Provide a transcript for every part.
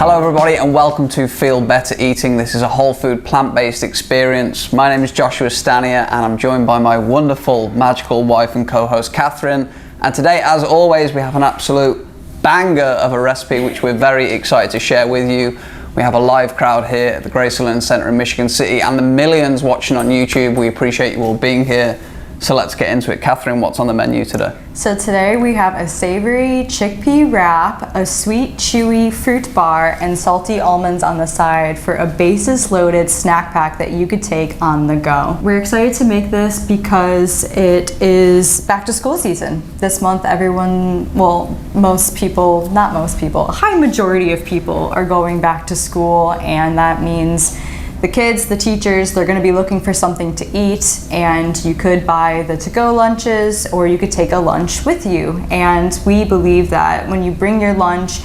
Hello everybody and welcome to Feel Better Eating. This is a whole food plant-based experience. My name is Joshua Stanier and I'm joined by my wonderful, magical wife and co-host Catherine. And today, as always, we have an absolute banger of a recipe which we're very excited to share with you. We have a live crowd here at the Graceland Center in Michigan City and the millions watching on YouTube. We appreciate you all being here. So let's get into it. Catherine, what's on the menu today? So today we have a savory chickpea wrap, a sweet chewy fruit bar, and salty almonds on the side for a basis loaded snack pack that you could take on the go. We're excited to make this because it is back to school season. This month everyone, well, most people, not most people, a high majority of people are going back to school, and that means the kids, the teachers, they're going to be looking for something to eat, and you could buy the to-go lunches or you could take a lunch with you. And we believe that when you bring your lunch,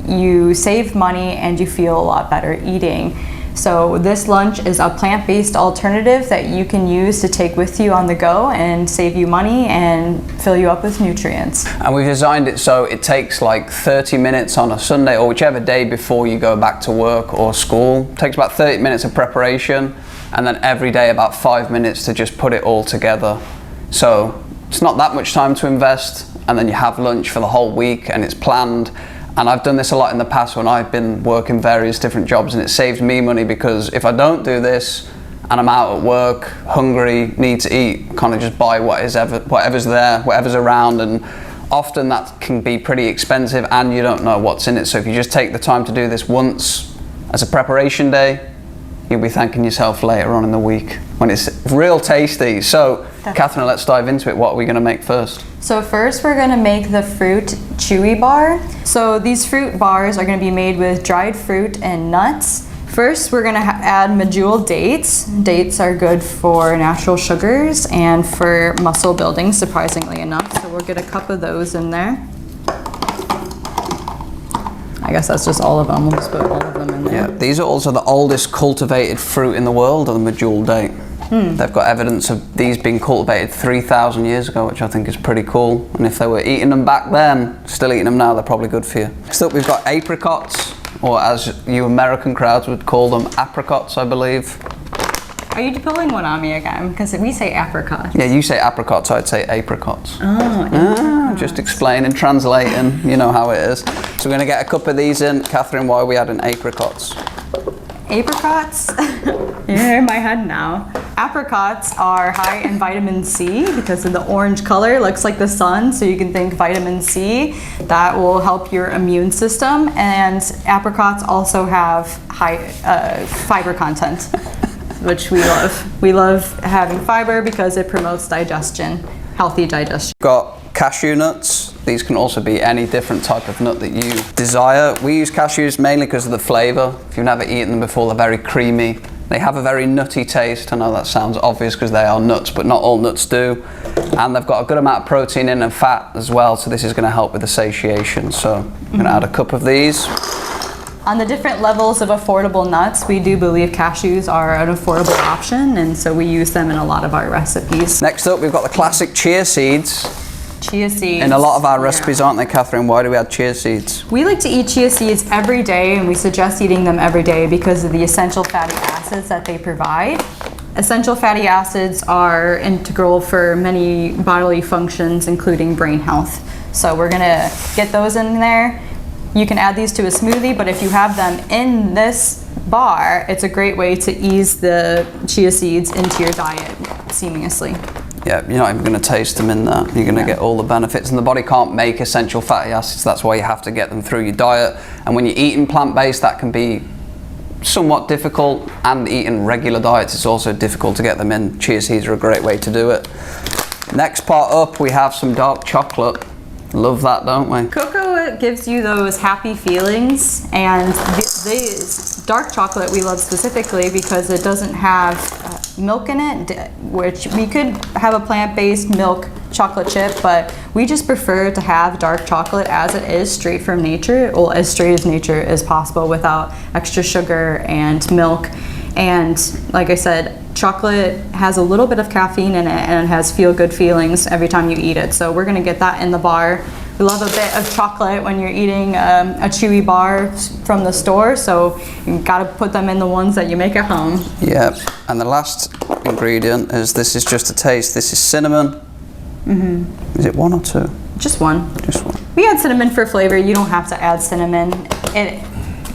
you save money and you feel a lot better eating. So this lunch is a plant-based alternative that you can use to take with you on the go and save you money and fill you up with nutrients. And we've designed it so it takes like 30 minutes on a Sunday or whichever day before you go back to work or school. It takes about 30 minutes of preparation and then every day about 5 minutes to just put it all together. So it's not that much time to invest, and then you have lunch for the whole week and it's planned. And I've done this a lot in the past when I've been working various different jobs, and it saves me money because if I don't do this and I'm out at work, hungry, need to eat, kind of just buy whatever's there, whatever's around, and often that can be pretty expensive and you don't know what's in it. So if you just take the time to do this once as a preparation day, you'll be thanking yourself later on in the week when it's real tasty. So Catherine, let's dive into it. What are we going to make first? So first we're going to make the fruit Chewy Bar. So these fruit bars are going to be made with dried fruit and nuts. First we're going to add medjool dates. Dates are good for natural sugars and for muscle building, surprisingly enough. So we'll get a cup of those in there. I guess that's just all of them. We'll just put all of them in there. Yeah, these are also the oldest cultivated fruit in the world, are the medjool date. They've got evidence of these being cultivated 3,000 years ago, which I think is pretty cool. And if they were eating them back then, still eating them now, they're probably good for you. Next up, we've got apricots, or as you American crowds would call them, apricots, I believe. Are you pulling one on me again? Because we say apricot. Yeah, you say apricots, I'd say apricots. Oh, just explaining, translating, you know how it is. So we're going to get a cup of these in. Catherine, why are we adding apricots? Apricots? You're in my head now. Apricots are high in vitamin C because of the orange color. Looks like the sun, so you can think vitamin C. That will help your immune system. And apricots also have high fiber content, which we love. We love having fiber because it promotes digestion, healthy digestion. Got cashew nuts. These can also be any different type of nut that you desire. We use cashews mainly because of the flavor. If you've never eaten them before, they're very creamy. They have a very nutty taste. I know that sounds obvious because they are nuts, but not all nuts do. And they've got a good amount of protein in and fat as well, so this is going to help with the satiation. So I'm going to add a cup of these. On the different levels of affordable nuts, we do believe cashews are an affordable option, and so we use them in a lot of our recipes. Next up, we've got the classic chia seeds. Chia seeds. In a lot of our recipes, aren't they, Catherine? Why do we add chia seeds? We like to eat chia seeds every day, and we suggest eating them every day because of the essential fatty acids that they provide. Essential fatty acids are integral for many bodily functions, including brain health. So we're gonna get those in there. You can add these to a smoothie, but if you have them in this bar, it's a great way to ease the chia seeds into your diet seamlessly. Yeah, you're not even going to taste them in that. You're going to get all the benefits, and the body can't make essential fatty acids. That's why you have to get them through your diet. And when you're eating plant-based, that can be somewhat difficult, and eating regular diets, it's also difficult to get them in. Chia seeds are a great way to do it. Next part up, we have some dark chocolate. Love that, don't we? Cocoa gives you those happy feelings, and this dark chocolate we love specifically because it doesn't have milk in it, which we could have a plant-based milk chocolate chip, but we just prefer to have dark chocolate as it is, straight from nature, well, as straight as nature as possible without extra sugar and milk. And like I said, chocolate has a little bit of caffeine in it and it has feel-good feelings every time you eat it. So we're gonna get that in the bar We love a bit of chocolate when you're eating a Chewy Bar from the store, so you gotta put them in the ones that you make at home. Yep, and the last ingredient is, this is just a taste. This is cinnamon. Is it 1 or 2? Just one. Just one. We add cinnamon for flavor. You don't have to add cinnamon. It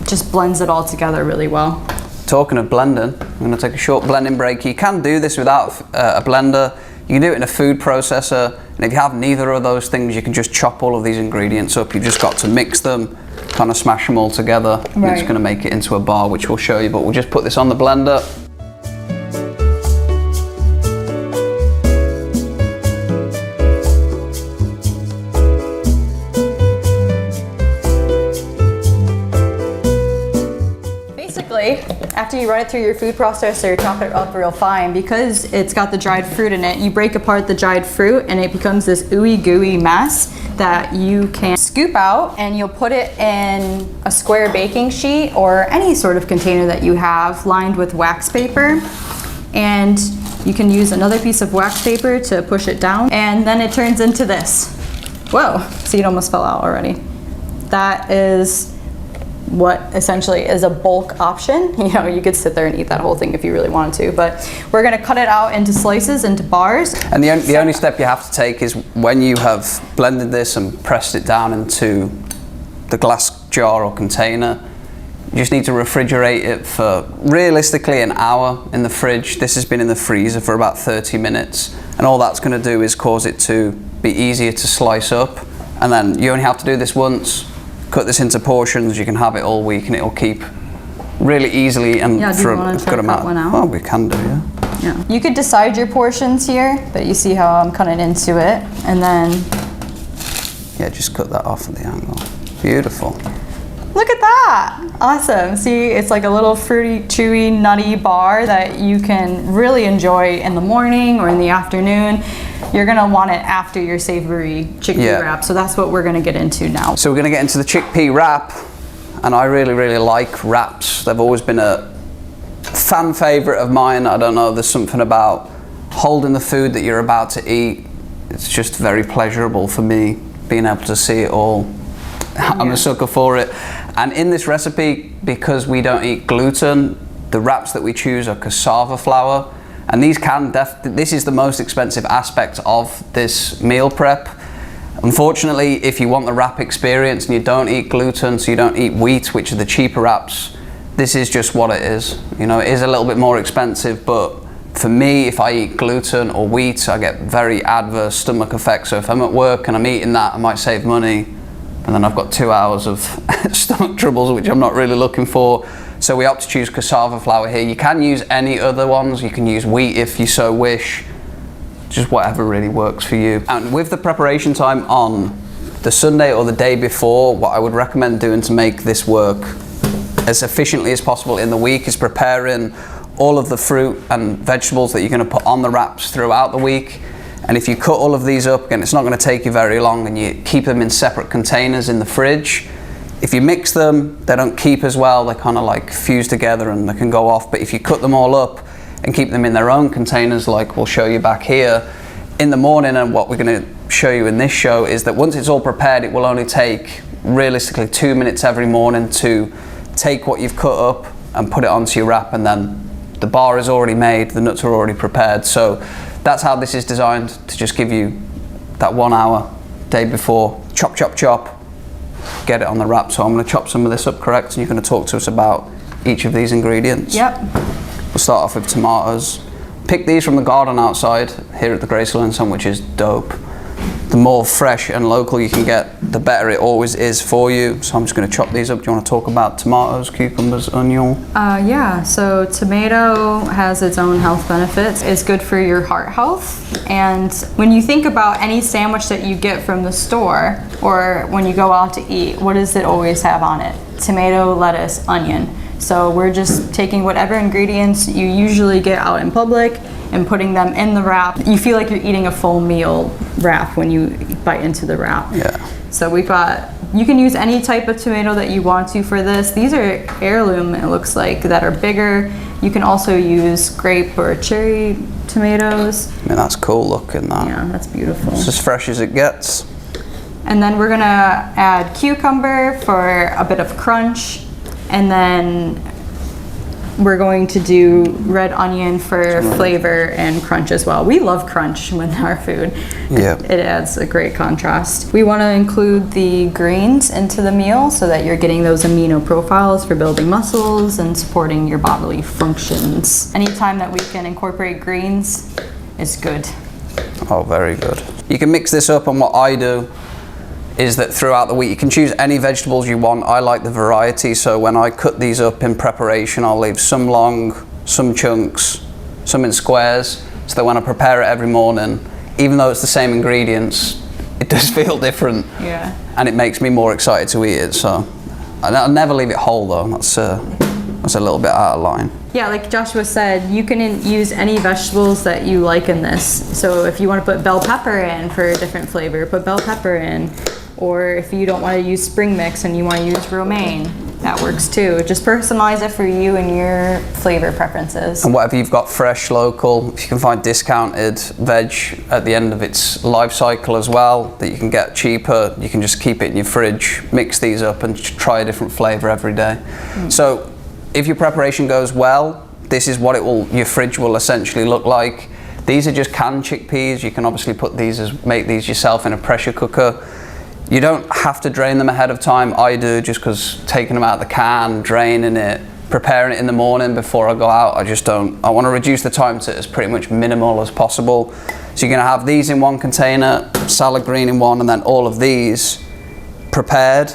just blends it all together really well. Talking of blending, I'm going to take a short blending break. You can do this without a blender. You can do it in a food processor, and if you have neither of those things, you can just chop all of these ingredients up. You've just got to mix them, kind of smash them all together, and it's going to make it into a bar, which we'll show you, but we'll just put this on the blender. After you run it through your food processor, chop it up real fine, because it's got the dried fruit in it, you break apart the dried fruit and it becomes this ooey gooey mess that you can scoop out, and you'll put it in a square baking sheet or any sort of container that you have lined with wax paper, and you can use another piece of wax paper to push it down, and then it turns into this. Whoa, see, it almost fell out already. That is what essentially is a bulk option. You know, you could sit there and eat that whole thing if you really wanted to, but we're gonna cut it out into slices, into bars. And the only step you have to take is, when you have blended this and pressed it down into the glass jar or container, you just need to refrigerate it for realistically an hour in the fridge. This has been in the freezer for about 30 minutes, and all that's gonna do is cause it to be easier to slice up. And then you only have to do this once. Cut this into portions, you can have it all week, and it'll keep really easily and for a good amount. Well, we can do, yeah. You could decide your portions here, but you see how I'm cutting into it, and then yeah, just cut that off at the angle. Beautiful. Look at that! Awesome. See, it's like a little fruity, chewy, nutty bar that you can really enjoy in the morning or in the afternoon. You're gonna want it after your savory chickpea wrap, so that's what we're gonna get into now. So we're gonna get into the chickpea wrap, and I really like wraps. They've always been a fan favorite of mine. I don't know, there's something about holding the food that you're about to eat. It's just very pleasurable for me, being able to see it all. I'm a sucker for it. And in this recipe, because we don't eat gluten, the wraps that we choose are cassava flour. And these this is the most expensive aspect of this meal prep. Unfortunately, if you want the wrap experience and you don't eat gluten, so you don't eat wheat, which are the cheaper wraps, this is just what it is. You know, it is a little bit more expensive, but for me, if I eat gluten or wheat, I get very adverse stomach effects. So if I'm at work and I'm eating that, I might save money, and then I've got 2 hours of stomach troubles, which I'm not really looking for. So we opt to choose cassava flour here. You can use any other ones. You can use wheat if you so wish. Just whatever really works for you. And with the preparation time on the Sunday or the day before, what I would recommend doing to make this work as efficiently as possible in the week is preparing all of the fruit and vegetables that you're going to put on the wraps throughout the week. And if you cut all of these up, again, it's not going to take you very long, and you keep them in separate containers in the fridge. If you mix them, they don't keep as well. They kind of like fuse together and they can go off. But if you cut them all up and keep them in their own containers, like we'll show you back here, in the morning, and what we're going to show you in this show is that once it's all prepared, it will only take realistically 2 minutes every morning to take what you've cut up and put it onto your wrap, and then the bar is already made, the nuts are already prepared. So that's how this is designed, to just give you that 1 hour day before, chop, chop, chop, get it on the wrap. So I'm going to chop some of this up, correct? And you're going to talk to us about each of these ingredients. Yep. We'll start off with tomatoes. Pick these from the garden outside here at the Graceland, which is dope. The more fresh and local you can get, the better it always is for you. So I'm just going to chop these up. Do you want to talk about tomatoes, cucumbers, onion? Yeah, so tomato has its own health benefits. It's good for your heart health. And when you think about any sandwich that you get from the store or when you go out to eat, what does it always have on it? Tomato, lettuce, onion. So we're just taking whatever ingredients you usually get out in public and putting them in the wrap. You feel like you're eating a full meal wrap when you bite into the wrap. Yeah. So we've got, you can use any type of tomato that you want to for this. These are heirloom, it looks like, that are bigger. You can also use grape or cherry tomatoes. I mean, that's cool looking, that. Yeah, that's beautiful. It's as fresh as it gets. And then we're gonna add cucumber for a bit of crunch. And then we're going to do red onion for flavor and crunch as well. We love crunch with our food. Yeah. It adds a great contrast. We want to include the greens into the meal so that you're getting those amino profiles for building muscles and supporting your bodily functions. Anytime that we can incorporate greens is good. Oh, very good. You can mix this up, and what I do is that throughout the week you can choose any vegetables you want. I like the variety, so when I cut these up in preparation, I'll leave some long, some chunks, some in squares, so that when I prepare it every morning, even though it's the same ingredients, it does feel different. Yeah. And it makes me more excited to eat it, so I'll never leave it whole though. That's a little bit out of line. Yeah, like Joshua said, you can use any vegetables that you like in this. So if you want to put bell pepper in for a different flavor, put bell pepper in. Or if you don't want to use spring mix and you want to use romaine, that works too. Just personalize it for you and your flavor preferences. And whatever you've got fresh, local, if you can find discounted veg at the end of its life cycle as well, that you can get cheaper, you can just keep it in your fridge, mix these up and try a different flavor every day. So if your preparation goes well, this is what your fridge will essentially look like. These are just canned chickpeas. You can obviously make these yourself in a pressure cooker. You don't have to drain them ahead of time. I do, just because taking them out of the can, draining it, preparing it in the morning before I go out, I want to reduce the time to as pretty much minimal as possible. So you're going to have these in one container, salad green in one, and then all of these prepared.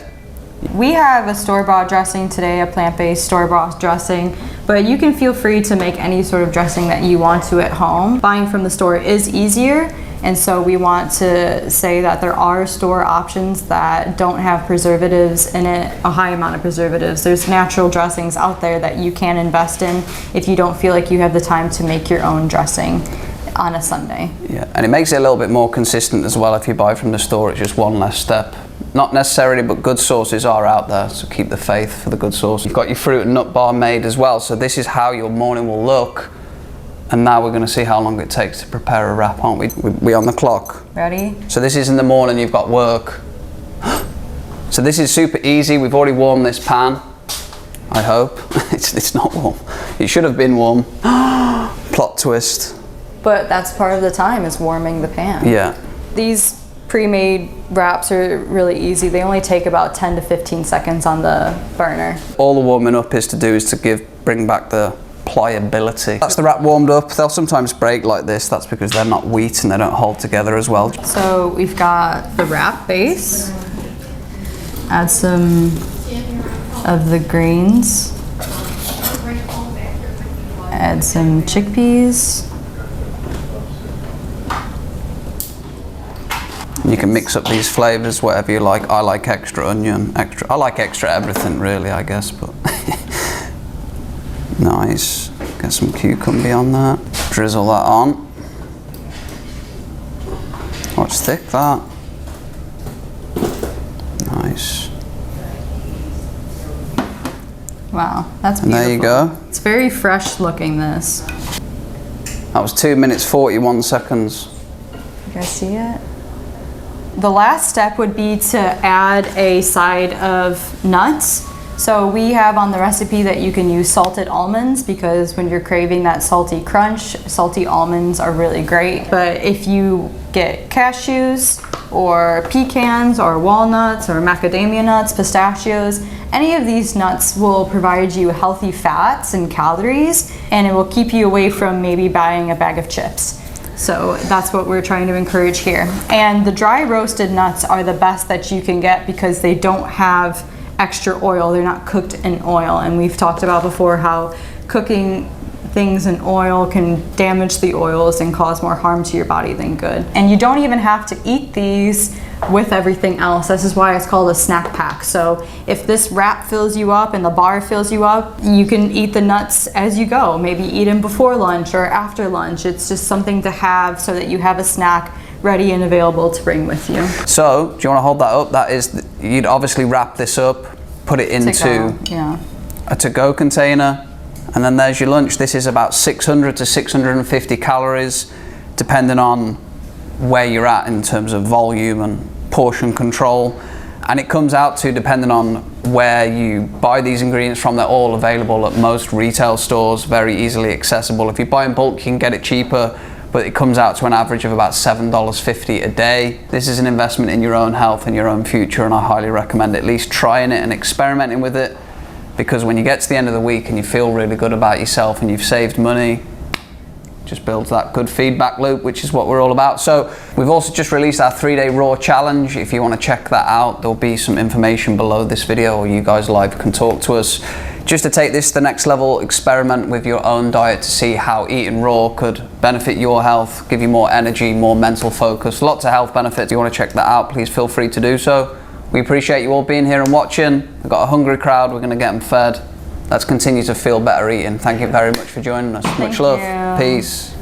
We have a store-bought dressing today, a plant-based store-bought dressing, but you can feel free to make any sort of dressing that you want to at home. Buying from the store is easier. And so we want to say that there are store options that don't have preservatives in it, a high amount of preservatives. There's natural dressings out there that you can invest in if you don't feel like you have the time to make your own dressing on a Sunday. Yeah, and it makes it a little bit more consistent as well. If you buy from the store, it's just one less step. Not necessarily, but good sauces are out there, so keep the faith for the good sauce. You've got your fruit and nut bar made as well, so this is how your morning will look. And now we're going to see how long it takes to prepare a wrap, aren't we? We on the clock. Ready? So this is in the morning, you've got work. So this is super easy. We've already warmed this pan, I hope. It's not warm. It should have been warm. Plot twist. But that's part of the time, is warming the pan. Yeah. These pre-made wraps are really easy. They only take about 10 to 15 seconds on the burner. All the warming up is to bring back the pliability. That's the wrap warmed up. They'll sometimes break like this. That's because they're not wheat and they don't hold together as well. So we've got the wrap base. Add some of the greens. Add some chickpeas. You can mix up these flavors, whatever you like. I like extra onion, I like extra everything really, I guess, but nice. Get some cucumber on that. Drizzle that on. Oh, it's thick, that. Nice. Wow, that's beautiful. And there you go. It's very fresh looking, this. That was 2 minutes 41 seconds. You guys see it? The last step would be to add a side of nuts. So we have on the recipe that you can use salted almonds, because when you're craving that salty crunch, salty almonds are really great. But if you get cashews or pecans or walnuts or macadamia nuts, pistachios, any of these nuts will provide you healthy fats and calories, and it will keep you away from maybe buying a bag of chips. So that's what we're trying to encourage here. And the dry roasted nuts are the best that you can get because they don't have extra oil. They're not cooked in oil. And we've talked about before how cooking things in oil can damage the oils and cause more harm to your body than good. And you don't even have to eat these with everything else. This is why it's called a snack pack. So if this wrap fills you up and the bar fills you up, you can eat the nuts as you go. Maybe eat them before lunch or after lunch. It's just something to have so that you have a snack ready and available to bring with you. So, do you want to hold that up? That is, you'd obviously wrap this up, put it into a to-go container, and then there's your lunch. This is about 600 to 650 calories, depending on where you're at in terms of volume and portion control. And it comes out to, depending on where you buy these ingredients from, they're all available at most retail stores, very easily accessible. If you buy in bulk, you can get it cheaper, but it comes out to an average of about $7.50 a day. This is an investment in your own health and your own future, and I highly recommend at least trying it and experimenting with it, because when you get to the end of the week and you feel really good about yourself and you've saved money, just builds that good feedback loop, which is what we're all about. So we've also just released our 3-day raw challenge. If you want to check that out, there'll be some information below this video, or you guys live can talk to us, just to take this to the next level. Experiment with your own diet to see how eating raw could benefit your health, give you more energy, more mental focus, lots of health benefits. If you want to check that out, please feel free to do so. We appreciate you all being here and watching. We've got a hungry crowd, we're going to get them fed. Let's continue to feel better eating. Thank you very much for joining us. Much love. Peace.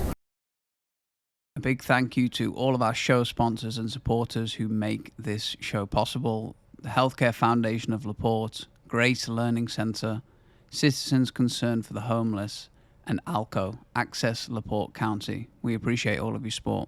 A big thank you to all of our show sponsors and supporters who make this show possible. The Healthcare Foundation of LaPorte, Grace Learning Center, Citizens Concern for the Homeless, and ALCO, Access LaPorte County. We appreciate all of your support.